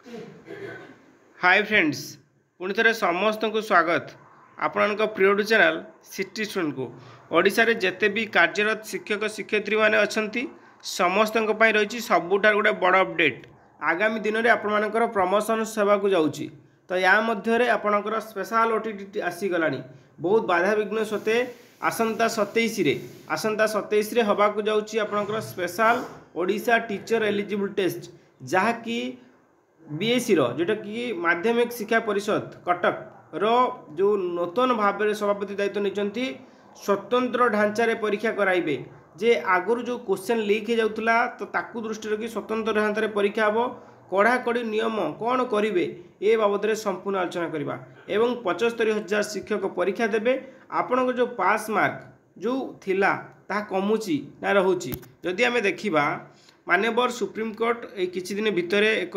Hi friends, पुणी थे समस्त को स्वागत आपण प्रिय चैनल सिटी स्टूडेंट को। ओडिशा रे जेते भी कार्यरत शिक्षक शिक्षयित्री माने अछंती समस्त रही सबुठार गोटे बड़ अपडेट। आगामी दिन में आपर प्रमोशन सेवा को जाऊँगी तो या मध्य आपणकर स्पेशल ओटीटी आसीगला। बहुत बाधा विघ्न सत्वे आसंता 27 हवा को जाऊँगी आपणकर special Odisha teacher eligible test, जहाँकि बीएससी जोटा कि माध्यमिक शिक्षा परिषद कटक रो जो नूतन भाव में सभापति दायित्व नहीं स्वतंत्र ढांचारे परीक्षा कराइबे। जे आगुरी जो क्वेश्चन लीक हो जाउतला तो ताकू दृष्टि रखी स्वतंत्र ढांचारे परीक्षा हम कड़ाकड़ी नियम कौन करेंगे ए बाबद में संपूर्ण आलोचना करवा एवं 75,000 शिक्षक परीक्षा देवे। आपण जो पास मार्क जो थिला ता कमुची ना रहुची जदि आम देखा माननीय सुप्रीम कोर्ट किछि दिन भितर एक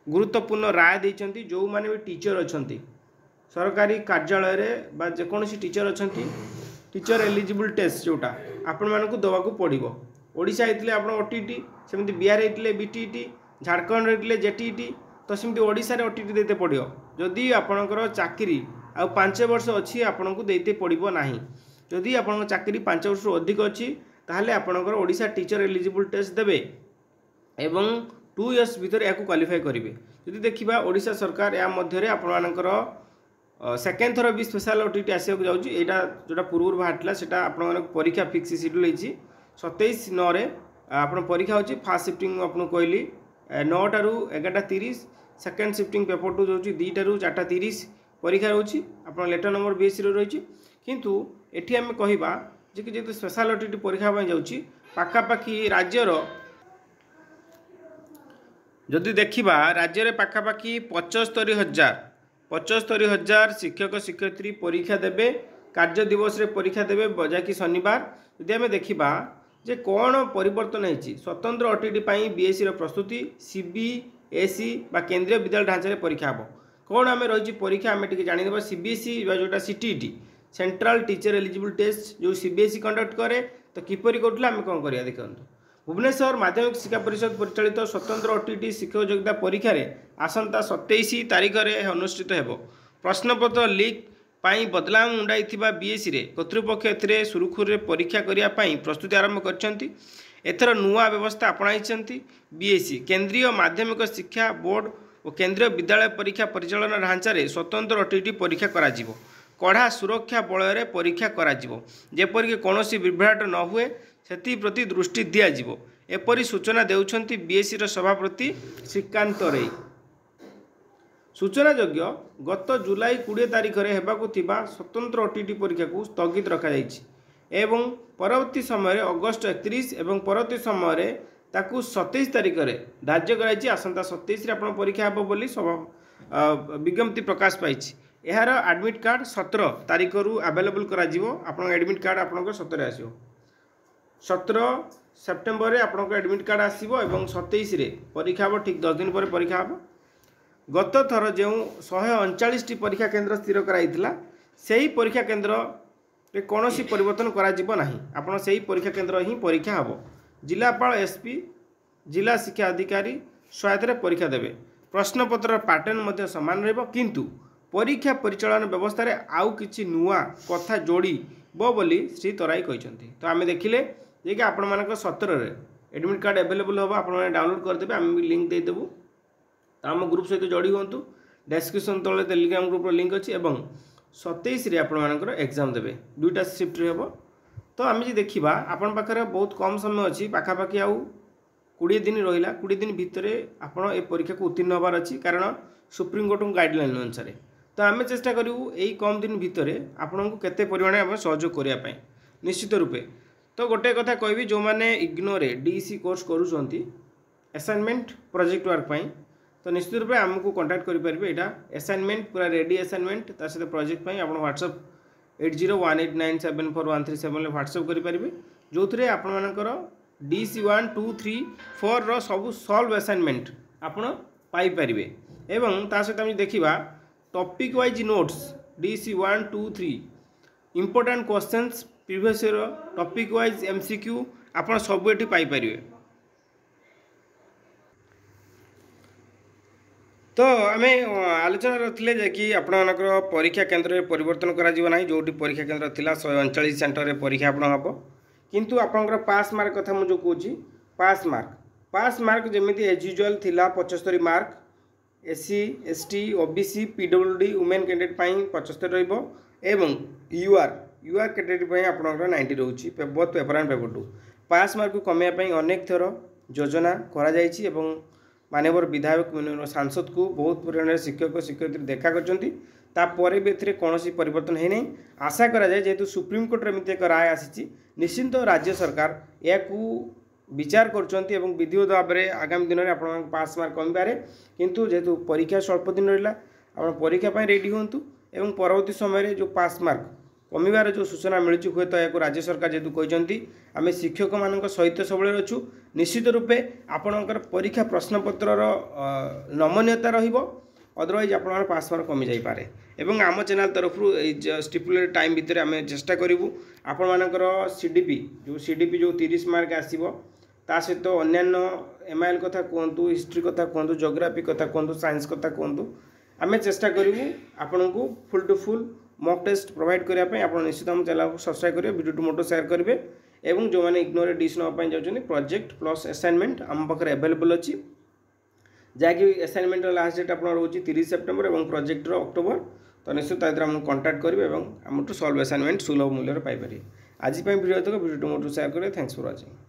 गुरुत्वपूर्ण राय देइचंती। जो माने भी टीचर अछंती सरकारी कार्यालय बा जेकोसी टीचर अछंती टीचर एलिजिबल टेस्ट जोटा आपण मानकु दवाकू पड़िबो। ओडिशा हेतले आपण ओटीटी, सेमति बिहार हेतले बीटीटी, झारखंड हेतले जेटीटी, तो सेमति ओडिशा रे ओटीटी देते पड़ियो। जदि आपणकर चाकरी आ 5 वर्ष अछि आपणकु देते पड़िबो नाही। जदि आपणकर चाकरी 5 वर्ष अधिक अछि ताहले आपणकर ओडिशा टीचर एलिजिबल टेस्ट देबे एवं 2 इयर्स भीतर या क्वालिफाई करेंगे। जदि देखा ओडिशा सरकार या मध्य आपर सेकेंड थर भी स्पेशल ओटीटी आसक जाऊँगी। यहाँ जोटा पूर्व बाहर से परीक्षा फिक्स शेड्यूल होती 27/9 आप परीक्षा होची। फास्ट शिफ्टिंग आपको कहली 9 टारू 11:30, सेकेंड शिफ्टिंग पेपर 2 रोचे 2 टारू 4:30 परीक्षा रोची। आप लेटर नंबर बीएससी रही किंतु एठी आम कहवा जे कि स्पेशल ओटीटी परीक्षा जाऊँगी पाखापाखि राज्यर जदि देखा राज्य में पाखापाखि 75,000 शिक्षक शिक्षयित्री परीक्षा देवे। कार्य दिवस रे परीक्षा देवे जहाँकि शनिवार। यदि आम देखा जे कौन परिवर्तन होती स्वतंत्र ओटीटी बीएससी प्रस्तुति सीबीएसई बा केंद्रीय विद्यालय ढांचा परीक्षा हम कौन आम रही परीक्षा आम टे जानीदे। सीबीएसई जोटा CTET central teacher eligible test जो सीबीएसई कंडक्ट करे तो किपरि करूला आम कौन करिया देखंतु। भुवनेश्वर माध्यमिक शिक्षा परिषद परिचालित स्वतंत्र ओटीटी शिक्षक योग्यता परीक्षा आसंता 27 तारीख में अनुष्ठित हो। प्रश्नपत्र लीक पाई बदलाव मुंडाई बीएससी कर्तृपक्ष ए सुरुखुरे परीक्षा करने प्रस्तुति आरंभ करछंती। एथर नुआ व्यवस्था अपनाई बीएससी केंद्रीय माध्यमिक शिक्षा बोर्ड और केंद्रीय विद्यालय परीक्षा परिचालन ढांचारे स्वतंत्र ओटीटी परीक्षा करा जिवो। कड़ा सुरक्षा बलय परीक्षा करा जिवो जेपरिक कौनसी विभ्राट न हुए सेति प्रति दृष्टि दियाजिवो। एपरी सूचना देउछंती बीएससी सभापति श्रीकांत रे। सूचनायोग्य गत जुलाई 20 तारीख में हेबाकु थिबा स्वतंत्र ओटीटी परीक्षा को स्थगित रखा जायछि एवं परवर्ती समय अगस्त 31 एवं परवर्ती समय ताकू 27 तारीख में धार्य कराई। आसंता 27 आपण परीक्षा हेबो बोली विज्ञप्ति प्रकाश पाई। यार एडमिट कार्ड 17 तारीख रु अवेलेबल करा जिवो। आपण एडमिट कार्ड आपण 17 आसीबो। 17 सेप्टेम्बर में आपको एडमिट कार्ड आसो और 27 रे परीक्षा हम ठीक 10 दिन पर परीक्षा हम। गत थर जो 139 परीक्षा केन्द्र स्थिर कराइला से परीक्षा केन्द्र रे कौन सी परिवर्तन करा नहीं। आपड़ से परीक्षा केन्द्र ही परीक्षा हम। जिलापाल एसपी जिला शिक्षा अधिकारी सहायता परीक्षा देवे। प्रश्नपत्र पैटर्न सामान रहिबो किंतु परीक्षा परिचालन व्यवस्था रे आउ किछि नुआ कथा जोड़ी बोली श्री तराई कहते। तो आम देखिले जे कि आपण मानक 17 रे एडमिट कार्ड अवेलेबल होगा आप डाउनलोड करदेवे। आम भी लिंक देदेबू तो आम ग्रुप सहित जोड़ी हूँ। डेस्क्रिप्शन तले टेलीग्राम ग्रुप लिंक अच्छी और 27 रे आपण मानकर एग्जाम देवे 2टा शिफ्ट रे हम। तो आम जी देखा आपण पाखे बहुत कम समय अच्छी पाखापाखि आउ 20 दिन रहा 20 दिन भितर आपण ए परीक्षा को उत्तीर्ण होबार अच्छी कारण सुप्रीम कोर्ट गाइडलाइन अनुसार। तो आम चेष्टा करूँ यही कम दिन भितर आपण को केते परिमाण में सहयोग करने निश्चित रूपे। तो गोटे कथा कहबी जो मैंने इग्नोरे डीसी कोर्स करूँगी असाइनमेंट प्रोजेक्ट वर्क पाई तो निश्चित रूप से आमको कांटेक्ट करेंगे। यहाँ असाइनमेंट पूरा रेडी असाइनमेंट ता सहित प्रोजेक्ट आप व्हाट्सएप 8018974137 व्हाट्सएप करेंगे जो थे आपर DC 1 2 3 4 रो सब सॉल्व असाइनमेंट आपण पाइपर एवं ता सहित आम देखा topic wise notes DC 1 2 3 important questions previous year topic wise MCQ आपण सब ये पाइपर। तो आम आलोचना रखिले कि आपणकर परीक्षा केन्द्र में परिवर्तन करा जो परीक्षा केन्द्र थिला 139 सेंटर में परीक्षा आपण हम किंतु आपणकर पास मार्क कथा मुझे कहूँ पास मार्क जमी एज यूजुआल थिला 75 mark SC ST OBC PWD women candidate 75 रहिबो एवं यूआर कैटेगरी आपणकर 90 रोची both paper and paper 2 pass mark को कमेयापी अनेक थर योजना करा जायछि एवं मानवर विधायक सांसद को बहुत परिमाण शिक्षक शिक्षयित्री देखा करपर भी ए कौन परिवर्तन है नहीं आशा करा जाए जेहेतु सुप्रीम कोर्ट एमती एक राय आसी निश्चिंत राज्य सरकार या विचार कर विधिवत भाव में आगामी दिन में आप पास मार्क कमिबारे किंतु जेहेतु परीक्षा स्वल्प दिन रहा आप परीक्षा रेडी हूँ एवं परवर्ती समय जो पास मार्क कमिबार जो सूचना मिलूँ हुए तो या राज्य सरकार जेहेतु कहते आम शिक्षक मान सहित सब अच्छु निश्चित रूपे आपणकर परीक्षा प्रश्नपत्र नमनीयता अदरवाइज आप पास मार्क कमी जापे एवं आम चैनल तरफ स्टिपुलेटेड टाइम भितर आम चेष्टा करूँ आपण मानकर सीडीपी जो 30 मार्क आसो ता सहित अन्यान्य एमआईएल कथा कहतु हिस्ट्री कथा कहतु जियोग्राफी कथा कहतु साइंस कथा कहतु आम चेष्टा करूँ आपण को full to full mock test provide करने आप निश्चित आम चैनल को सब्सक्राइब करेंगे वीडियो टू मोटो शेयर करेंगे एवं जो मैंने इग्नोर डिश नापी जाऊँच प्रोजेक्ट प्लस असाइनमेंट आम पाखे अवेलेबल अच्छी जहाँकि असाइनमेंट लास्ट डेट आप रोचे 30 सेप्टेम्बर और प्रोजेक्टर अक्टोबर तो निश्चित आमको कंटाक्ट करेंगे और आम सल्व असाइनमेंट सुलभ मूल्य पाइपर आज वीडियो तक वीडियो टू मोटो शेयर करेंगे थैंक्स फॉर वाचिंग।